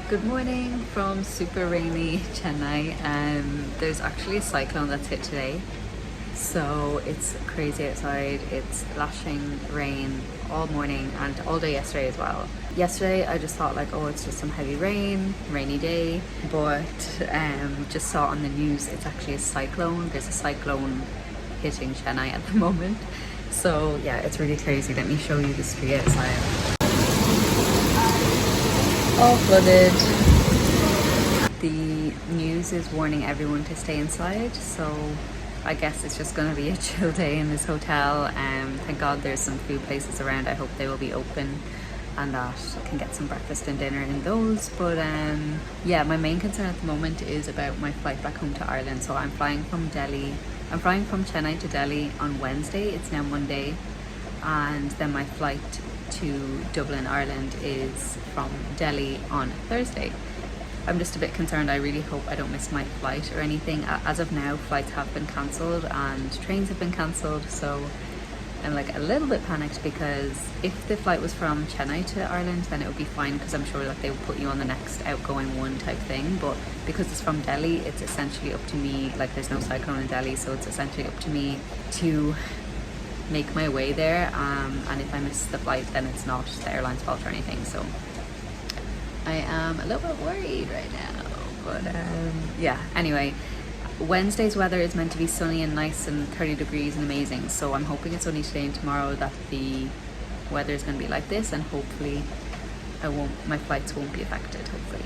Good morning from super rainy Chennai. There's actually a cyclone that's hit today, so it's crazy outside. It's lashing rain all morning and all day yesterday as well. Yesterday I just thought like, oh, it's just some heavy rain, rainy day, but just saw on the news it's actually a cyclone. There's a cyclone hitting Chennai at the moment. So yeah, it's really crazy. Let me show you the street outside. All flooded. The news is warning everyone to stay inside, so I guess it's just going to be a chill day in this hotel. Thank God there's some food places around. I hope they will be open and that I can get some breakfast and dinner in those. But yeah, my main concern at the moment is about my flight back home to Ireland. So I'm flying from Chennai to Delhi on Wednesday. It's now Monday, and then my flight to Dublin, Ireland is from Delhi on Thursday. I'm just a bit concerned. I really hope I don't miss my flight or anything. As of now, flights have been cancelled and trains have been cancelled, so I'm like a little bit panicked, because if the flight was from Chennai to Ireland, then it would be fine, because I'm sure that they will put you on the next outgoing one type thing. But because it's from Delhi, it's essentially up to me. Like, there's no cyclone in Delhi, so it's essentially up to me to make my way there, and if I miss the flight, then it's not the airline's fault or anything. So I am a little bit worried right now, but yeah, anyway, Wednesday's weather is meant to be sunny and nice and 30 degrees and amazing, so I'm hoping it's only today and tomorrow that the weather is going to be like this, and hopefully my flights won't be affected, hopefully.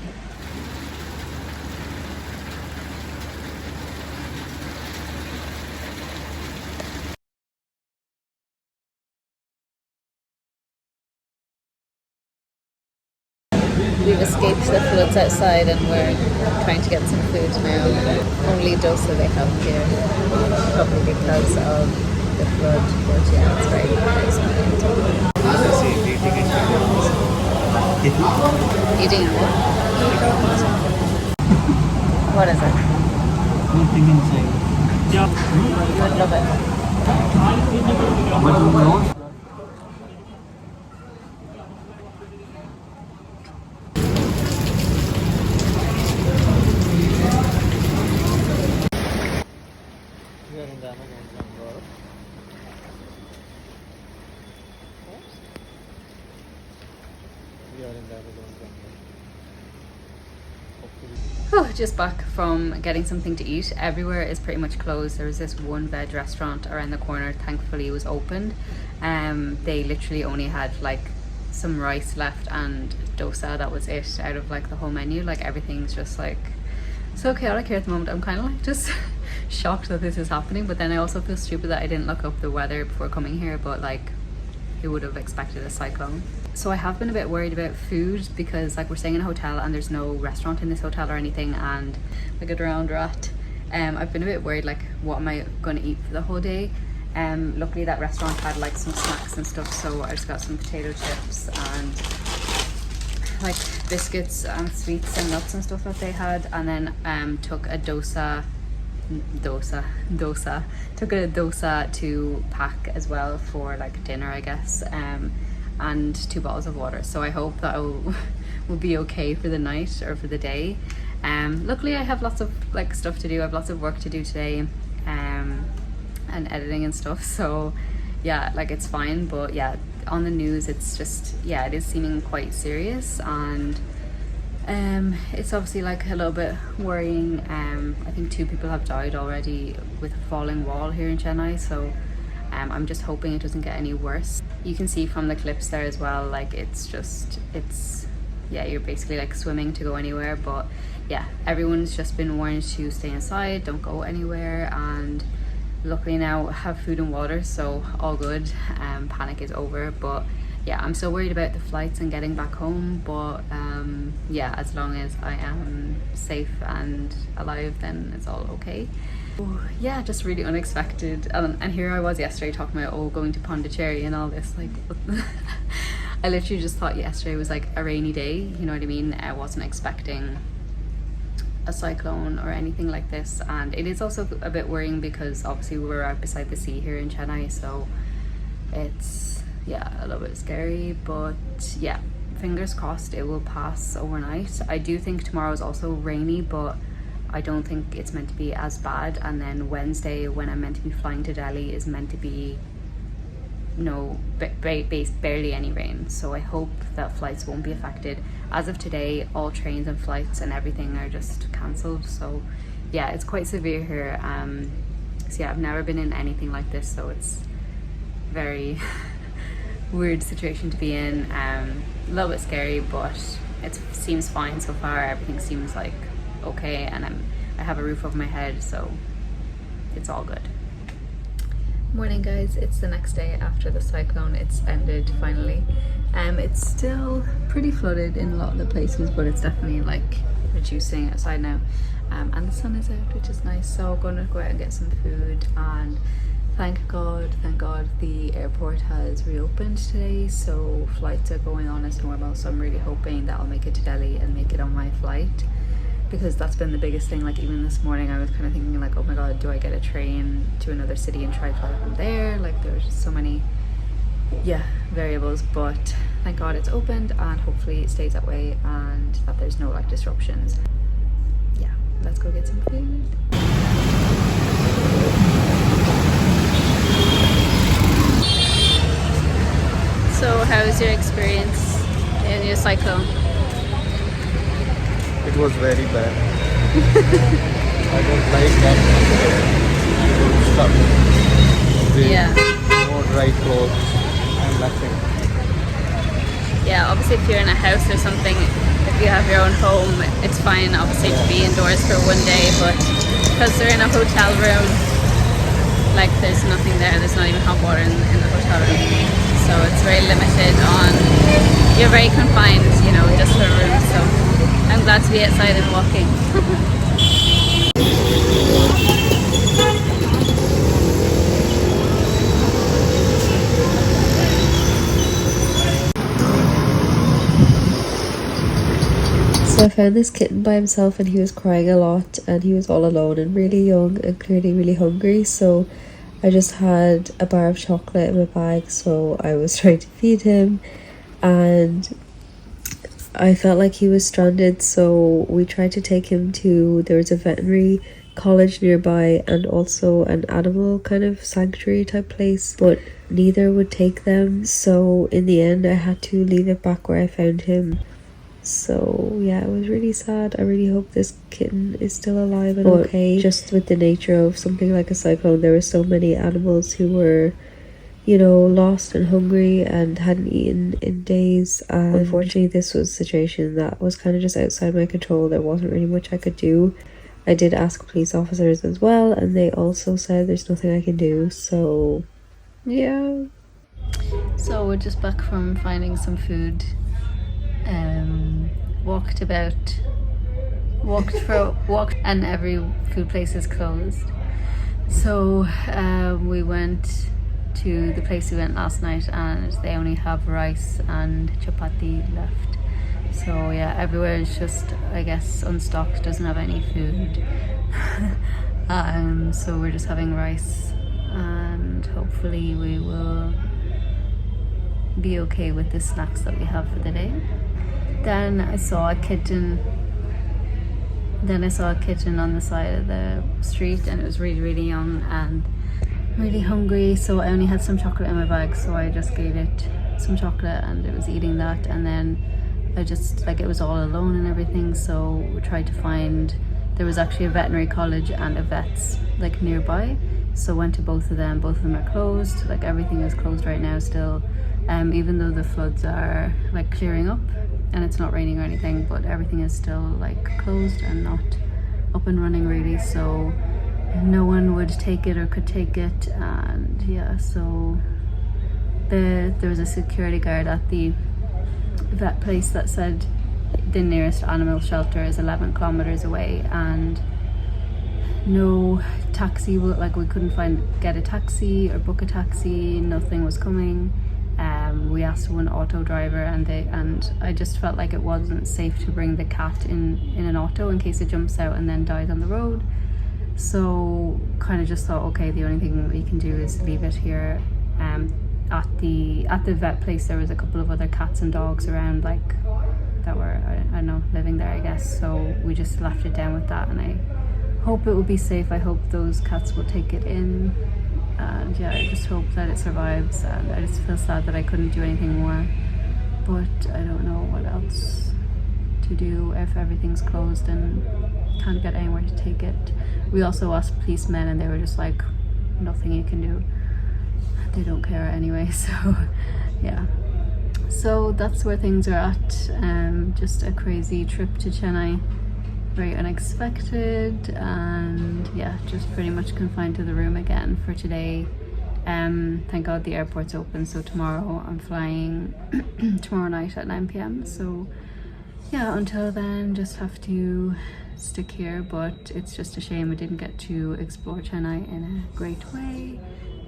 We've escaped the floods outside and we're trying to get some food now. Only dosa they have here, probably because of the flood, but yeah, it's very, very small. Eating it? What is it? Nothing inside. You would love it. What do you want? Oh, just back from getting something to eat. Everywhere is pretty much closed. There was this one veg restaurant around the corner, thankfully it was opened. They literally only had like some rice left and dosa. That was it out of like the whole menu. Like, everything's just like so chaotic here at the moment. I'm kind of like just shocked that this is happening, but then I also feel stupid that I didn't look up the weather before coming here. But like, who would have expected a cyclone? So I have been a bit worried about food, because like, we're staying in a hotel and there's no restaurant in this hotel or anything, and like a drowned rat. I've been a bit worried, like, what am I going to eat for the whole day? Luckily that restaurant had like some snacks and stuff, so I just got some potato chips and like biscuits and sweets and nuts and stuff that they had, and then took a dosa to pack as well for like dinner, I guess, and 2 bottles of water. So I hope that will be okay for the night or for the day. Luckily I have lots of like stuff to do. I have lots of work to do today, and editing and stuff, so yeah, like, it's fine. But yeah, on the news it's just, yeah, it is seeming quite serious, and it's obviously like a little bit worrying. I think 2 people have died already with a falling wall here in Chennai, so I'm just hoping it doesn't get any worse. You can see from the clips there as well, like, it's yeah, you're basically like swimming to go anywhere. But yeah, everyone's just been warned to stay inside, don't go anywhere, and luckily now have food and water, so all good. Panic is over. But yeah, I'm still worried about the flights and getting back home, but yeah, as long as I am safe and alive, then it's all okay. Yeah, just really unexpected. And here I was yesterday talking about going to Pondicherry and all this, like I literally just thought yesterday was like a rainy day, you know what I mean? I wasn't expecting a cyclone or anything like this, and it is also a bit worrying because obviously we're right beside the sea here in Chennai, so it's, yeah, a little bit scary. But yeah, fingers crossed it will pass overnight. I do think tomorrow is also rainy, but I don't think it's meant to be as bad. And then Wednesday, when I'm meant to be flying to Delhi, is meant to be barely any rain. So I hope that flights won't be affected. As of today, all trains and flights and everything are just cancelled. So yeah, it's quite severe here. So yeah, I've never been in anything like this, so it's very weird situation to be in. A little bit scary, but it seems fine so far. Everything seems like okay, and I have a roof over my head, so it's all good. Morning guys, it's the next day after the cyclone. It's ended finally. It's still pretty flooded in a lot of the places, but it's definitely like reducing outside now. And the sun is out, which is nice. So I'm gonna go out and get some food, and thank God the airport has reopened today, so flights are going on as normal. So I'm really hoping that I'll make it to Delhi and make it on my flight, because that's been the biggest thing. Like even this morning I was kind of thinking like, oh my god, do I get a train to another city and try to fly from there? Like there was just so many variables, but thank God it's opened, and hopefully it stays that way and that there's no like disruptions. Yeah, let's go get some food. So how was your experience in your cyclone? It was very bad. I don't like that stuff. No dry clothes and nothing. Yeah, obviously if you're in a house or something, if you have your own home, it's fine obviously to be indoors for one day, but because they're in a hotel room, like there's nothing there, there's not even hot water in the hotel room, so it's very limited on, you're very confined, just for a room. So I'm glad to be outside and walking. So I found this kitten by himself, and he was crying a lot, and he was all alone and really young and clearly really hungry. So I just had a bar of chocolate in my bag, so I was trying to feed him, and I felt like he was stranded, so we tried to take him to, there was a veterinary college nearby and also an animal kind of sanctuary type place, but neither would take them. So in the end I had to leave it back where I found him. So yeah, it was really sad. I really hope this kitten is still alive and okay. Just with the nature of something like a cyclone, there were so many animals who were lost and hungry and hadn't eaten in days, and unfortunately this was a situation that was kind of just outside my control. There wasn't really much I could do. I did ask police officers as well, and they also said there's nothing I can do. So yeah, so we're just back from finding some food. Walked and every food place is closed. So we went to the place we went last night, and they only have rice and chapati left. So yeah, everywhere is just, I guess, unstocked, doesn't have any food. So we're just having rice, and hopefully we will be okay with the snacks that we have for the day. Then I saw a kitten on the side of the street, and it was really, really young and really hungry, so I only had some chocolate in my bag, so I just gave it some chocolate and it was eating that. And then I just, like, it was all alone and everything, so we tried to find, there was actually a veterinary college and a vet's like nearby, so went to both of them are closed. Like everything is closed right now still, even though the floods are like clearing up and it's not raining or anything, but everything is still like closed and not up and running really, so no one would take it or could take it. And yeah, so there was a security guard at the vet place that said the nearest animal shelter is 11 kilometers away, and no taxi, like we couldn't get a taxi or book a taxi, nothing was coming. We asked one auto driver, and I just felt like it wasn't safe to bring the cat in an auto in case it jumps out and then dies on the road. So kind of just thought, okay, the only thing we can do is leave it here. at the vet place there was a couple of other cats and dogs around, like that were I don't know, living there, I guess. So we just left it down with that, and I hope it will be safe. I hope those cats will take it in, and yeah, I just hope that it survives. And I just feel sad that I couldn't do anything more, but I don't know what else to do if everything's closed and can't get anywhere to take it. We also asked policemen and they were just like, nothing you can do. They don't care anyway. So yeah, so that's where things are at. Just a crazy trip to Chennai, very unexpected, and yeah, just pretty much confined to the room again for today. Thank God the airport's open, so tomorrow I'm flying tomorrow night at 9 p.m. so yeah, until then just have to stick here. But it's just a shame I didn't get to explore Chennai in a great way.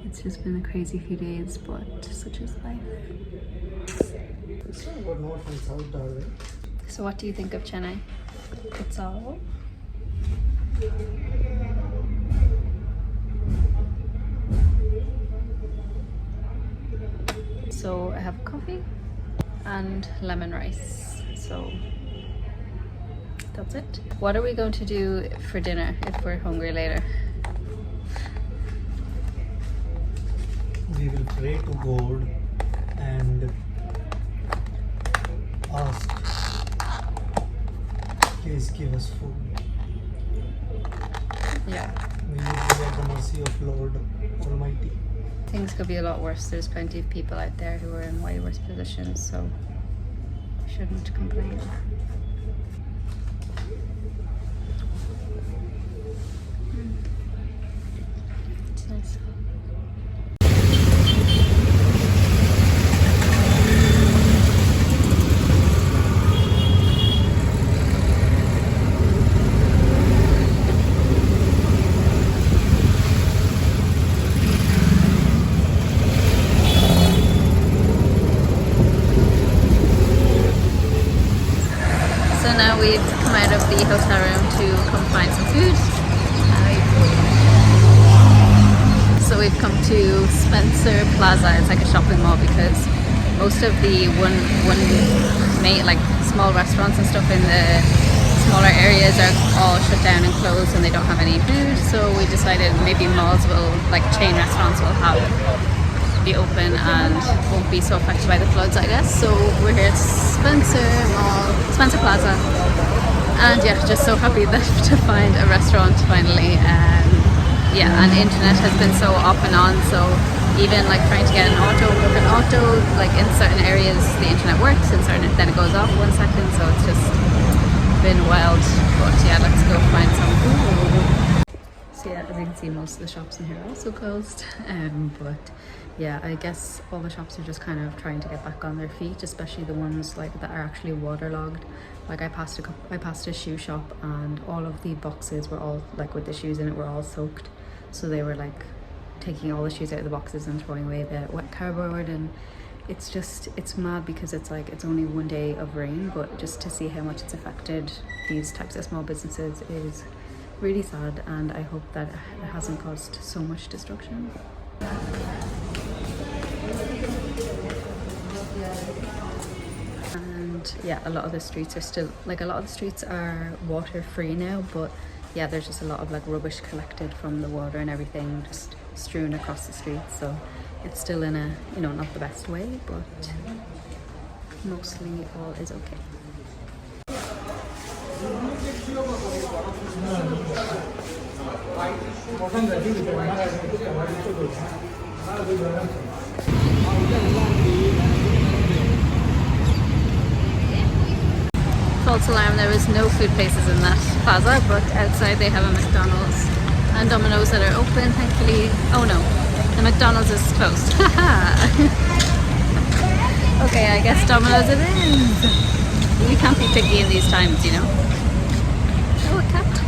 It's just been a crazy few days, but such is life. It's not about north and south, darling. So what do you think of Chennai? It's all. So I have coffee and lemon rice. So that's it. What are we going to do for dinner if we're hungry later? We will pray to God and ask, please give us food. Yeah. We need to be at the mercy of Lord Almighty. Things could be a lot worse. There's plenty of people out there who are in way worse positions, so we shouldn't complain. It's nice. Now we've come out of the hotel room to come find some food. So we've come to Spencer Plaza. It's like a shopping mall because most of the one main, like small restaurants and stuff in the smaller areas are all shut down and closed and they don't have any food. So we decided maybe malls will, like chain restaurants will be open and won't be so affected by the floods, I guess. So we're here at Spencer Plaza, and yeah, just so happy that to find a restaurant finally. Yeah, and the internet has been so off and on, so even like trying to get an auto, like in certain areas the internet works, in certain then it goes off 1 second, so it's just been wild. But yeah, let's go find some food. So yeah, as you can see, most of the shops in here are also closed, but yeah, I guess all the shops are just kind of trying to get back on their feet, especially the ones like that are actually waterlogged. Like I passed a shoe shop and all of the boxes were all like with the shoes in it were all soaked, so they were like taking all the shoes out of the boxes and throwing away the wet cardboard. And it's mad because it's like it's only 1 day of rain, but just to see how much it's affected these types of small businesses is really sad, and I hope that it hasn't caused so much destruction. And yeah, a lot of the streets are still like water free now, but yeah, there's just a lot of like rubbish collected from the water and everything just strewn across the streets, so it's still in a, you know, not the best way, but mostly all is okay. False alarm, there was no food places in that plaza, but outside they have a McDonald's and Domino's that are open, thankfully. Oh no, the McDonald's is closed. Okay, I guess Domino's it is. You can't be picky in these times, you know. Oh, a cat.